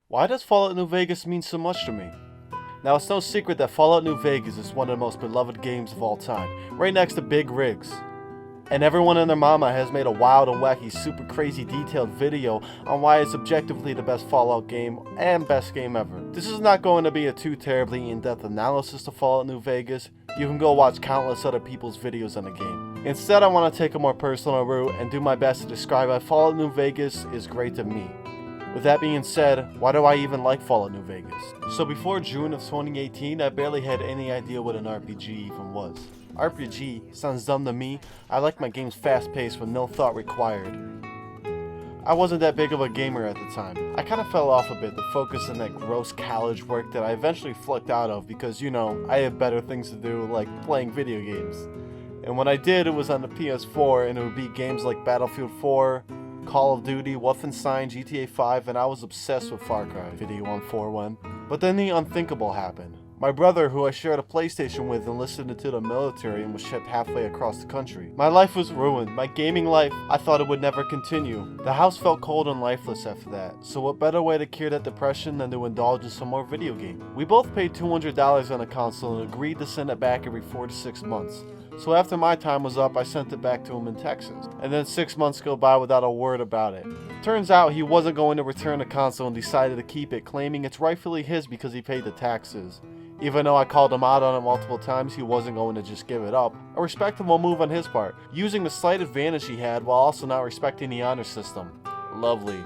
Why does Fallout New Vegas mean so much to me? Now, it's no secret that Fallout New Vegas is one of the most beloved games of all time, right next to Big Rigs. And everyone and their mama has made a wild and wacky, super crazy detailed video on why it's objectively the best Fallout game and best game ever. This is not going to be a too terribly in-depth analysis of Fallout New Vegas. You can go watch countless other people's videos on the game. Instead, I want to take a more personal route and do my best to describe why Fallout New Vegas is great to me. With that being said, why do I even like Fallout New Vegas? So before June of 2018, I barely had any idea what an RPG even was. RPG sounds dumb to me. I like my games fast-paced with no thought required. I wasn't that big of a gamer at the time. I kind of fell off a bit to focus on that gross college work that I eventually flunked out of because, you know, I had better things to do like playing video games. And when I did, it was on the PS4 and it would be games like Battlefield 4, Call of Duty, Wolfenstein, GTA 5, and I was obsessed with Far Cry Video on 4-1. But then the unthinkable happened. My brother, who I shared a PlayStation with, enlisted into the military and was shipped halfway across the country. My life was ruined. My gaming life, I thought it would never continue. The house felt cold and lifeless after that, so what better way to cure that depression than to indulge in some more video game? We both paid $200 on a console and agreed to send it back every 4 to 6 months. So after my time was up, I sent it back to him in Texas. And then 6 months go by without a word about it. Turns out he wasn't going to return the console and decided to keep it, claiming it's rightfully his because he paid the taxes. Even though I called him out on it multiple times, he wasn't going to just give it up. A respectable move on his part, using the slight advantage he had while also not respecting the honor system. Lovely.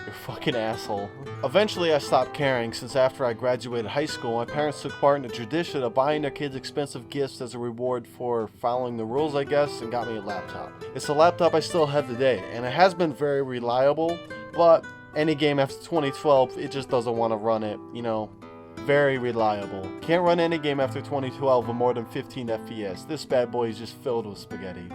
You're fucking asshole. Eventually I stopped caring, since after I graduated high school, my parents took part in the tradition of buying their kids expensive gifts as a reward for following the rules, I guess, and got me a laptop. It's a laptop I still have today, and it has been very reliable, but any game after 2012, it just doesn't want to run it, you know. Very reliable. Can't run any game after 2012 with more than 15 FPS. This bad boy is just filled with spaghetti.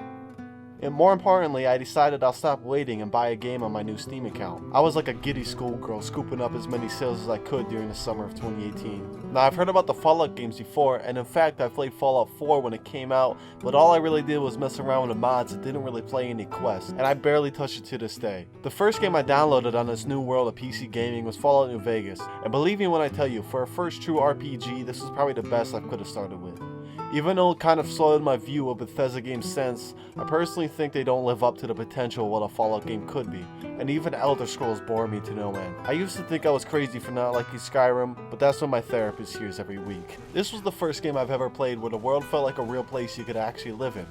And more importantly, I decided I'll stop waiting and buy a game on my new Steam account. I was like a giddy schoolgirl scooping up as many sales as I could during the summer of 2018. Now, I've heard about the Fallout games before, and in fact, I played Fallout 4 when it came out, but all I really did was mess around with the mods and didn't really play any quests, and I barely touched it to this day. The first game I downloaded on this new world of PC gaming was Fallout New Vegas, and believe me when I tell you, for a first true RPG, this is probably the best I could have started with. Even though it kind of slowed my view of Bethesda games since, I personally think they don't live up to the potential of what a Fallout game could be, and even Elder Scrolls bore me to no end. I used to think I was crazy for not liking Skyrim, but that's what my therapist hears every week. This was the first game I've ever played where the world felt like a real place you could actually live in.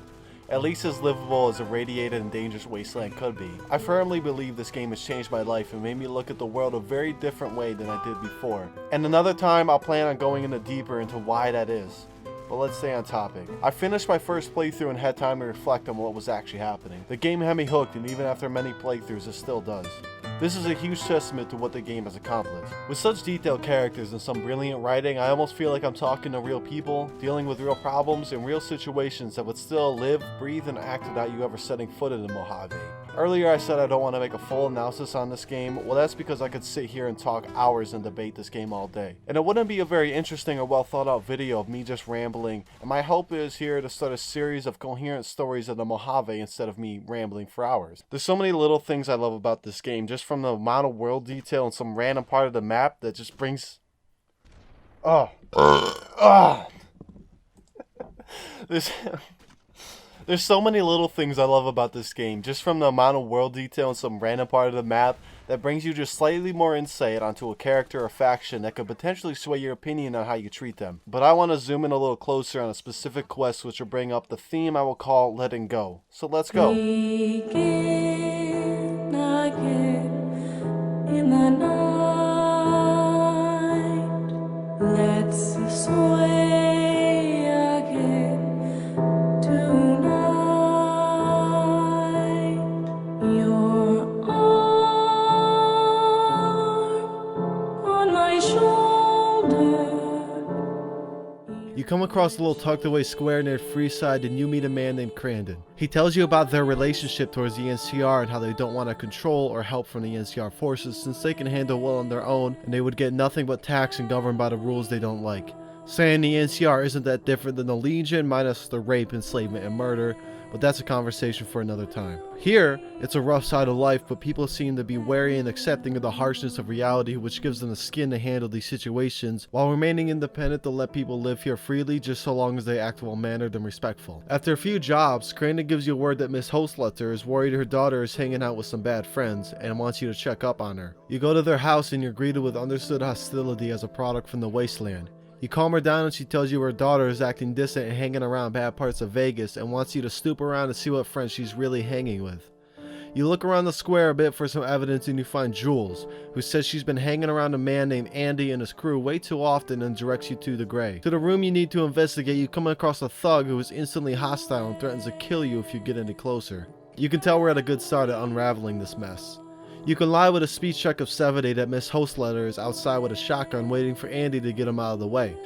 At least as livable as a radiated and dangerous wasteland could be. I firmly believe this game has changed my life and made me look at the world a very different way than I did before. And another time I'll plan on going deeper into why that is. But let's stay on topic. I finished my first playthrough and had time to reflect on what was actually happening. The game had me hooked, and even after many playthroughs, it still does. This is a huge testament to what the game has accomplished. With such detailed characters and some brilliant writing, I almost feel like I'm talking to real people, dealing with real problems and real situations that would still live, breathe, and act without you ever setting foot in the Mojave. Earlier I said I don't want to make a full analysis on this game. Well, that's because I could sit here and talk hours and debate this game all day. And it wouldn't be a very interesting or well thought out video of me just rambling, and my hope is here to start a series of coherent stories of the Mojave instead of me rambling for hours. There's so many little things I love about this game, just from the amount of world detail and some random part of the map that just brings... There's so many little things I love about this game, just from the amount of world detail and some random part of the map that brings you just slightly more insight onto a character or faction that could potentially sway your opinion on how you treat them. But I want to zoom in a little closer on a specific quest which will bring up the theme I will call letting go. So let's go. Begin again in the night. Let's sway again tonight. Your arm on my shoulder. You come across a little tucked away square near Freeside and you meet a man named Crandon. He tells you about their relationship towards the NCR and how they don't want to control or help from the NCR forces since they can handle well on their own and they would get nothing but taxed and governed by the rules they don't like. Saying the NCR isn't that different than the Legion minus the rape, enslavement, and murder, but that's a conversation for another time. Here, it's a rough side of life, but people seem to be wary and accepting of the harshness of reality, which gives them the skin to handle these situations, while remaining independent to let people live here freely just so long as they act well-mannered and respectful. After a few jobs, Crandon gives you word that Miss Hostletter is worried her daughter is hanging out with some bad friends and wants you to check up on her. You go to their house and you're greeted with understood hostility as a product from the Wasteland. You calm her down and she tells you her daughter is acting distant and hanging around bad parts of Vegas and wants you to snoop around and see what friends she's really hanging with. You look around the square a bit for some evidence and you find Jules, who says she's been hanging around a man named Andy and his crew way too often and directs you to the Gray. To the room you need to investigate, you come across a thug who is instantly hostile and threatens to kill you if you get any closer. You can tell we're at a good start at unraveling this mess. You can lie with a speech check of 70 that Miss Hostletter is outside with a shotgun waiting for Andy to get him out of the way.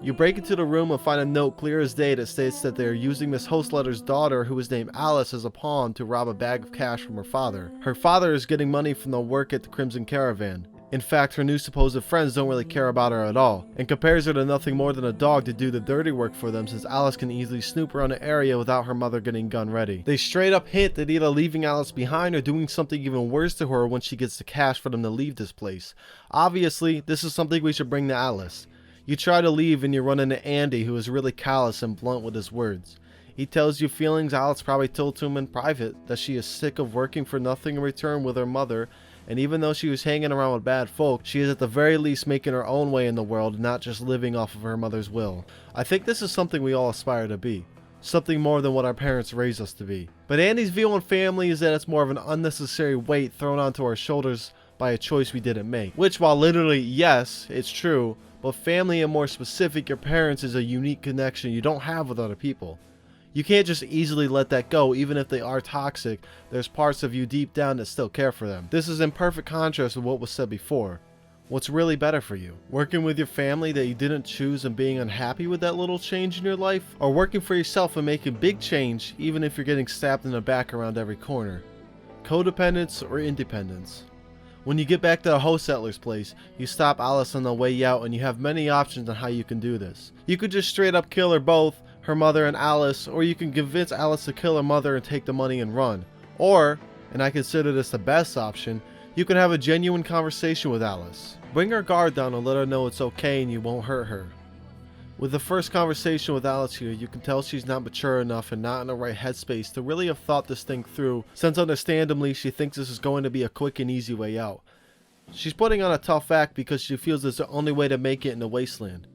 You break into the room and find a note clear as day that states that they are using Miss Hostletter's daughter, who is named Alice, as a pawn to rob a bag of cash from her father. Her father is getting money from the work at the Crimson Caravan. In fact, her new supposed friends don't really care about her at all, and compares her to nothing more than a dog to do the dirty work for them, since Alice can easily snoop around the area without her mother getting gun ready. They straight up hint at either leaving Alice behind or doing something even worse to her when she gets the cash for them to leave this place. Obviously, this is something we should bring to Alice. You try to leave and you run into Andy, who is really callous and blunt with his words. He tells you feelings Alice probably told to him in private, that she is sick of working for nothing in return with her mother, and even though she was hanging around with bad folk, she is at the very least making her own way in the world and not just living off of her mother's will. I think this is something we all aspire to be. Something more than what our parents raised us to be. But Andy's view on family is that it's more of an unnecessary weight thrown onto our shoulders by a choice we didn't make. Which, while literally, yes, it's true, but family and more specific, your parents, is a unique connection you don't have with other people. You can't just easily let that go. Even if they are toxic, there's parts of you deep down that still care for them. This is in perfect contrast with what was said before. What's really better for you? Working with your family that you didn't choose and being unhappy with that little change in your life? Or working for yourself and making big change even if you're getting stabbed in the back around every corner? Codependence or independence? When you get back to the host settler's place, you stop Alice on the way out and you have many options on how you can do this. You could just straight up kill her both, her mother and Alice, or you can convince Alice to kill her mother and take the money and run. Or, and I consider this the best option, you can have a genuine conversation with Alice. Bring her guard down and let her know it's okay and you won't hurt her. With the first conversation with Alice here, you can tell she's not mature enough and not in the right headspace to really have thought this thing through, since understandably she thinks this is going to be a quick and easy way out. She's putting on a tough act because she feels it's the only way to make it in the Wasteland.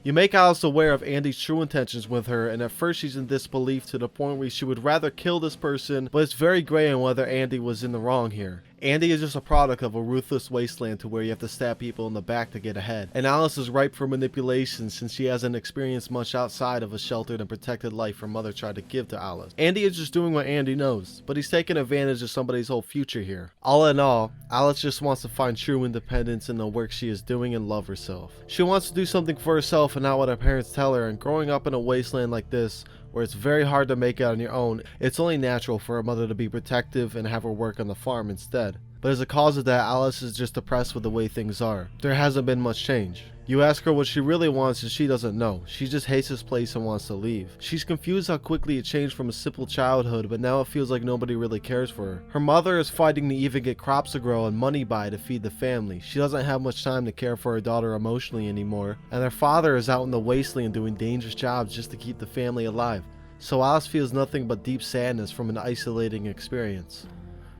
You make Alice aware of Andy's true intentions with her, and at first she's in disbelief to the point where she would rather kill this person, but it's very gray on whether Andy was in the wrong here. Andy is just a product of a ruthless wasteland to where you have to stab people in the back to get ahead. And Alice is ripe for manipulation since she hasn't experienced much outside of a sheltered and protected life her mother tried to give to Alice. Andy is just doing what Andy knows, but he's taking advantage of somebody's whole future here. All in all, Alice just wants to find true independence in the work she is doing and love herself. She wants to do something for herself and not what her parents tell her, and growing up in a wasteland like this, where it's very hard to make it on your own, it's only natural for her mother to be protective and have her work on the farm instead. But as a cause of that, Alice is just depressed with the way things are. There hasn't been much change. You ask her what she really wants and she doesn't know. She just hates this place and wants to leave. She's confused how quickly it changed from a simple childhood, but now it feels like nobody really cares for her. Her mother is fighting to even get crops to grow and money by to feed the family. She doesn't have much time to care for her daughter emotionally anymore, and her father is out in the wasteland doing dangerous jobs just to keep the family alive. So Alice feels nothing but deep sadness from an isolating experience.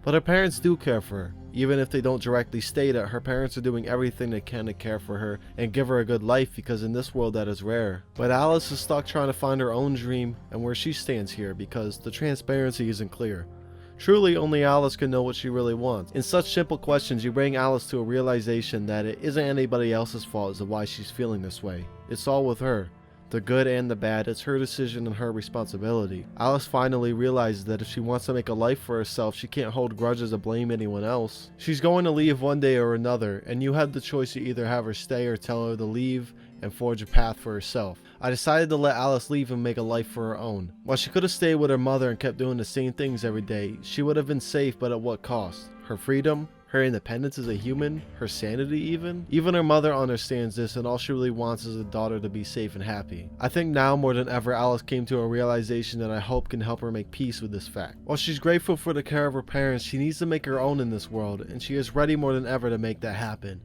But her parents do care for her. Even if they don't directly state it, her parents are doing everything they can to care for her and give her a good life, because in this world that is rare. But Alice is stuck trying to find her own dream and where she stands here, because the transparency isn't clear. Truly, only Alice can know what she really wants. In such simple questions, you bring Alice to a realization that it isn't anybody else's fault as to why she's feeling this way. It's all with her. The good and the bad, it's her decision and her responsibility. Alice finally realizes that if she wants to make a life for herself, she can't hold grudges or blame anyone else. She's going to leave one day or another, and you have the choice to either have her stay or tell her to leave and forge a path for herself. I decided to let Alice leave and make a life for her own. While she could have stayed with her mother and kept doing the same things every day, she would have been safe, but at what cost? Her freedom, her independence as a human, her sanity even. Even her mother understands this, and all she really wants is a daughter to be safe and happy. I think now more than ever Alice came to a realization that I hope can help her make peace with this fact. While she's grateful for the care of her parents, she needs to make her own in this world, and she is ready more than ever to make that happen.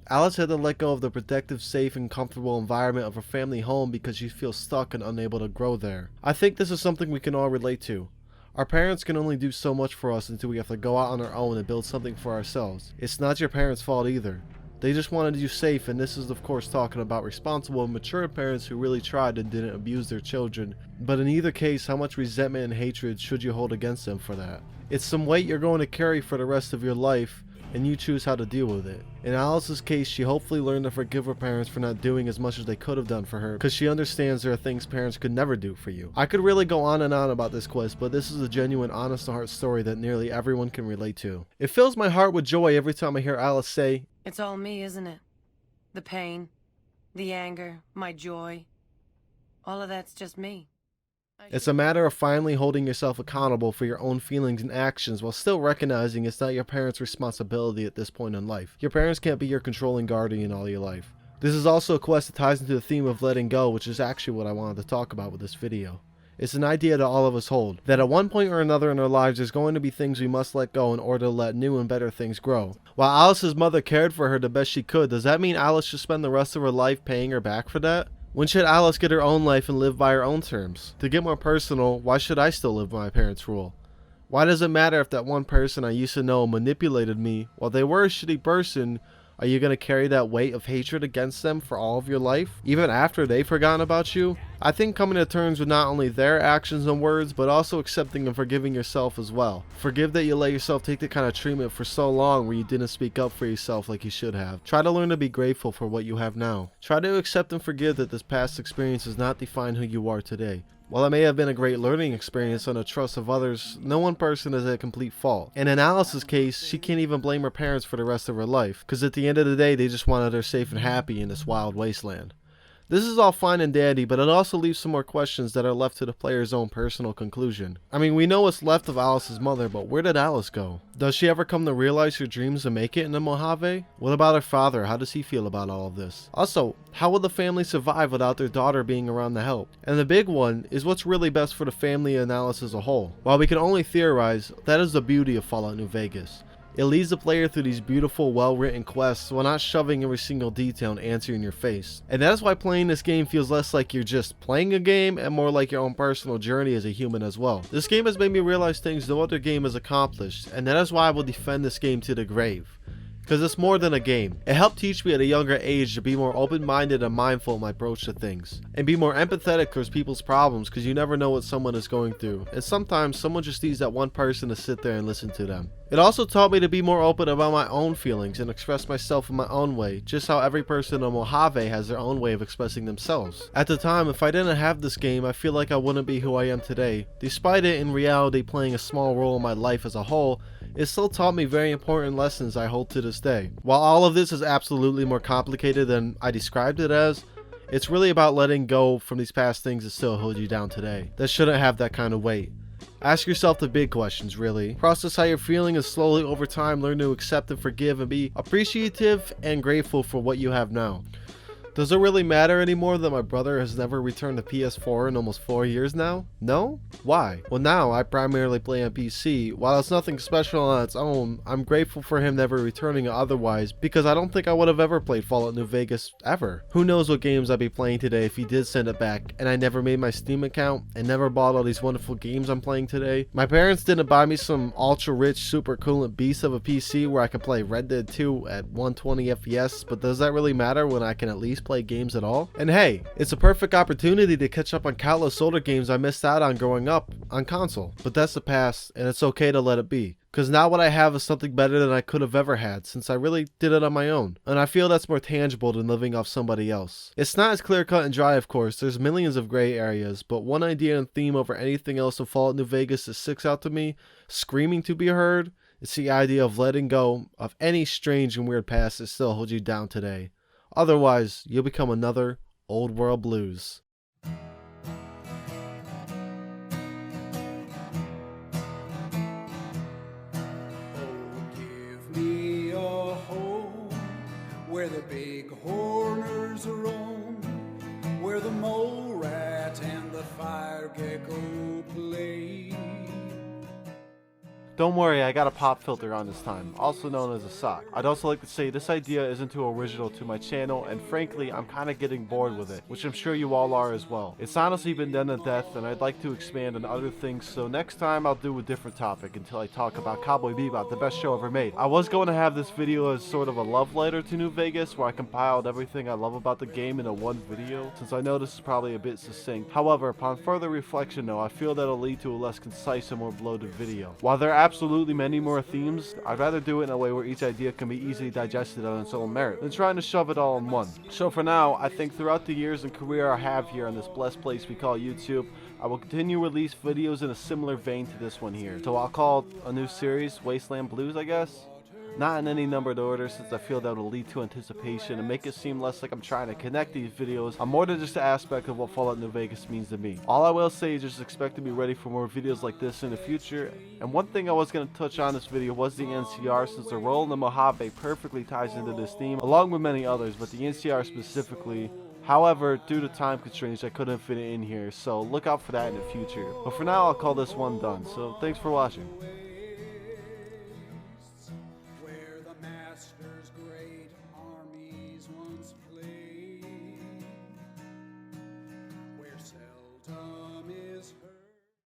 Alice had to let go of the protective, safe, and comfortable environment of her family home because she feels stuck and unable to grow there. I think this is something we can all relate to. Our parents can only do so much for us until we have to go out on our own and build something for ourselves. It's not your parents' fault either. They just wanted you safe, and this is of course talking about responsible and mature parents who really tried and didn't abuse their children. But in either case, how much resentment and hatred should you hold against them for that? It's some weight you're going to carry for the rest of your life, and you choose how to deal with it. In Alice's case, she hopefully learned to forgive her parents for not doing as much as they could have done for her, because she understands there are things parents could never do for you. I could really go on and on about this quest, but this is a genuine, honest-to-heart story that nearly everyone can relate to. It fills my heart with joy every time I hear Alice say, "It's all me, isn't it? The pain, the anger, my joy. All of that's just me." It's a matter of finally holding yourself accountable for your own feelings and actions while still recognizing it's not your parents' responsibility at this point in life. Your parents can't be your controlling guardian all your life. This is also a quest that ties into the theme of letting go, which is actually what I wanted to talk about with this video. It's an idea that all of us hold, that at one point or another in our lives there's going to be things we must let go in order to let new and better things grow. While Alice's mother cared for her the best she could, does that mean Alice should spend the rest of her life paying her back for that? When should Alice get her own life and live by her own terms? To get more personal, why should I still live by my parents' rule? Why does it matter if that one person I used to know manipulated me while they were a shitty person? Are you going to carry that weight of hatred against them for all of your life, even after they've forgotten about you? I think coming to terms with not only their actions and words, but also accepting and forgiving yourself as well. Forgive that you let yourself take the kind of treatment for so long where you didn't speak up for yourself like you should have. Try to learn to be grateful for what you have now. Try to accept and forgive that this past experience does not define who you are today. While it may have been a great learning experience on the trust of others, no one person is at complete fault. And in Alice's case, she can't even blame her parents for the rest of her life, because at the end of the day, they just wanted her safe and happy in this wild wasteland. This is all fine and dandy, but it also leaves some more questions that are left to the player's own personal conclusion. I mean, we know what's left of Alice's mother, but where did Alice go? Does she ever come to realize her dreams and make it in the Mojave? What about her father? How does he feel about all of this? Also, how will the family survive without their daughter being around to help? And the big one is what's really best for the family and Alice as a whole. While we can only theorize, that is the beauty of Fallout New Vegas. It leads the player through these beautiful, well-written quests while not shoving every single detail and answer in your face. And that is why playing this game feels less like you're just playing a game and more like your own personal journey as a human as well. This game has made me realize things no other game has accomplished, and that is why I will defend this game to the grave. Because it's more than a game. It helped teach me at a younger age to be more open-minded and mindful in my approach to things. And be more empathetic towards people's problems, because you never know what someone is going through. And sometimes someone just needs that one person to sit there and listen to them. It also taught me to be more open about my own feelings and express myself in my own way, just how every person in Mojave has their own way of expressing themselves. At the time, if I didn't have this game, I feel like I wouldn't be who I am today. Despite it in reality playing a small role in my life as a whole, it still taught me very important lessons I hold to this day. While all of this is absolutely more complicated than I described it as, it's really about letting go from these past things that still hold you down today, that shouldn't have that kind of weight. Ask yourself the big questions, really. Process how you're feeling and slowly over time learn to accept and forgive and be appreciative and grateful for what you have now. Does it really matter anymore that my brother has never returned to PS4 in almost 4 years now? No? Why? Well, now I primarily play on PC. While it's nothing special on its own, I'm grateful for him never returning otherwise, because I don't think I would have ever played Fallout New Vegas ever. Who knows what games I'd be playing today if he did send it back, and I never made my Steam account and never bought all these wonderful games I'm playing today. My parents didn't buy me some ultra rich, super coolant beast of a PC where I could play Red Dead 2 at 120 FPS, but does that really matter when I can at least play games at all? And hey, it's a perfect opportunity to catch up on countless older games I missed out on growing up on console. But that's the past, and it's okay to let it be. Because now what I have is something better than I could have ever had, since I really did it on my own. And I feel that's more tangible than living off somebody else. It's not as clear cut and dry, of course, there's millions of gray areas, but one idea and theme over anything else in Fallout New Vegas that sticks out to me, screaming to be heard, it's the idea of letting go of any strange and weird past that still holds you down today. Otherwise, you'll become another Old World Blues. Oh, give me where the big horners roam, where the mole rat and the fire gecko play. Don't worry, I got a pop filter on this time, also known as a sock. I'd also like to say this idea isn't too original to my channel, and frankly, I'm kinda getting bored with it, which I'm sure you all are as well. It's honestly been done to death, and I'd like to expand on other things, so next time I'll do a different topic until I talk about Cowboy Bebop, the best show ever made. I was going to have this video as sort of a love letter to New Vegas, where I compiled everything I love about the game in a one video, since I know this is probably a bit succinct. However, upon further reflection though, I feel that'll lead to a less concise and more bloated video. While there are absolutely many more themes, I'd rather do it in a way where each idea can be easily digested on its own merit than trying to shove it all in one. So for now, I think throughout the years and career I have here on this blessed place we call YouTube, I will continue to release videos in a similar vein to this one here. So I'll call a new series Wasteland Blues, I guess? Not in any numbered order, since I feel that will lead to anticipation and make it seem less like I'm trying to connect these videos on more than just the aspect of what Fallout New Vegas means to me. All I will say is just expect to be ready for more videos like this in the future. And one thing I was going to touch on this video was the NCR, since the role in the Mojave perfectly ties into this theme, along with many others, but the NCR specifically. However, due to time constraints, I couldn't fit it in here, so look out for that in the future. But for now, I'll call this one done, so thanks for watching.